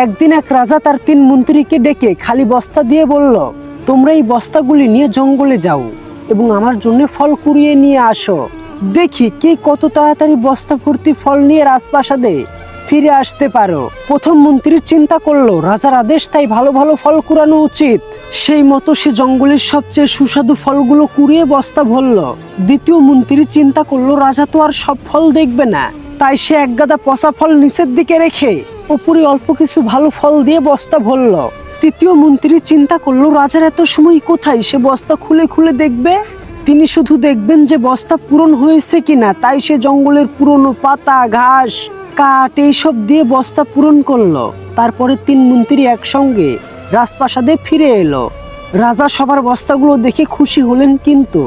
একদিন এক রাজা তার 3 মন্ত্রীকে ডেকে খালি বস্তা দিয়ে বলল, তোমরা এই বস্তাগুলি নিয়ে জঙ্গলে যাও এবং আমার জন্য ফল কুড়িয়ে নিয়ে আসো। দেখি কে কত তাড়াতাড়ি বস্তা ভর্তি ফল নিয়ে রাজপ্রাসাদে ফিরে আসতে পারো। প্রথম মন্ত্রী চিন্তা করলো রাজার আদেশ, তাই ভালো ভালো ফল কুড়ানো উচিত। সেই মতো সে জঙ্গলের সবচেয়ে সুস্বাদু ফলগুলো কুড়িয়ে বস্তা ভরল। দ্বিতীয় মন্ত্রী চিন্তা করলো রাজা তো আর সব ফল দেখবে না, তাই সে এক গাদা পচা ফল নিচের দিকে রেখে উপরে অল্প কিছু ভালো ফল দিয়ে বস্তা ভরল। তৃতীয় মন্ত্রী চিন্তা করলো রাজার এত সময় কোথায়, সে বস্তা খুলে খুলে দেখবে। তিনি শুধু দেখবেন যে বস্তা পূরণ হয়েছে কিনা, তাই সে জঙ্গলের পুরনো পাতা, ঘাস, কাঠ এইসব দিয়ে বস্তা পূরণ করলো। তারপরে 3 মন্ত্রী একসঙ্গে রাজপ্রাসাদে ফিরে এলো। রাজা সবার বস্তাগুলো দেখে খুশি হলেন, কিন্তু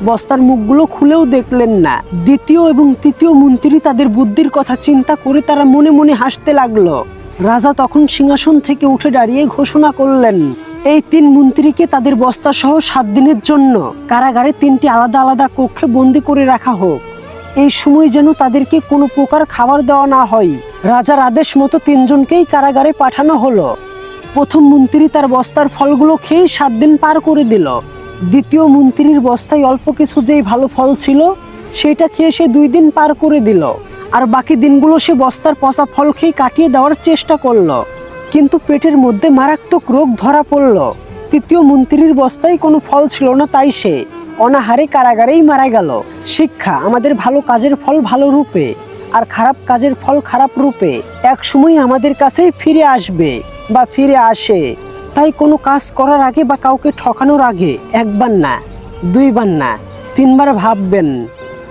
বস্তার মুখগুলো খুলেও দেখলেন না। দ্বিতীয় এবং তৃতীয় মন্ত্রী তাদের বুদ্ধির কথা চিন্তা করে তারা মনে মনে হাসতে লাগলো। রাজা তখন সিংহাসন থেকে উঠে দাঁড়িয়ে ঘোষণা করলেন, এই 3 মন্ত্রীকে তাদের বস্তা সহ 7 দিনের জন্য কারাগারে 3টি আলাদা আলাদা কক্ষে বন্দি করে রাখা হোক। এই সময় যেন তাদেরকে কোনো প্রকার খাবার দেওয়া না হয়। রাজার আদেশ মতো 3 জনকেই কারাগারে পাঠানো হলো। প্রথম মন্ত্রী তার বস্তার ফলগুলো খেয়ে 7 দিন পার করে দিল। দ্বিতীয় মন্ত্রীর বস্তায় অল্প কিছু যেই ভালো ফল ছিল সেটা খেয়ে সে 2 দিন পার করে দিল, আর বাকি দিনগুলো সে বস্তার পচা ফল খেয়ে কাটিয়ে দেওয়ার চেষ্টা করলো। কিন্তু পেটের মধ্যে মারাত্মক রোগ ধরা পড়ল। তৃতীয় মন্ত্রীর বস্তায় কোনো ফল ছিল না, তাই সে অনাহারে কারাগারেই মারা গেল। শিক্ষা, আমাদের ভালো কাজের ফল ভালো রূপে আর খারাপ কাজের ফল খারাপ রূপে এক সময় আমাদের কাছেই ফিরে আসবে বা ফিরে আসে। তাই কোনো কাজ করার আগে বা কাউকে ঠকানোর আগে 1 বার না, 2 বার না, 3 বার ভাববেন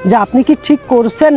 যে আপনি কি ঠিক করছেন।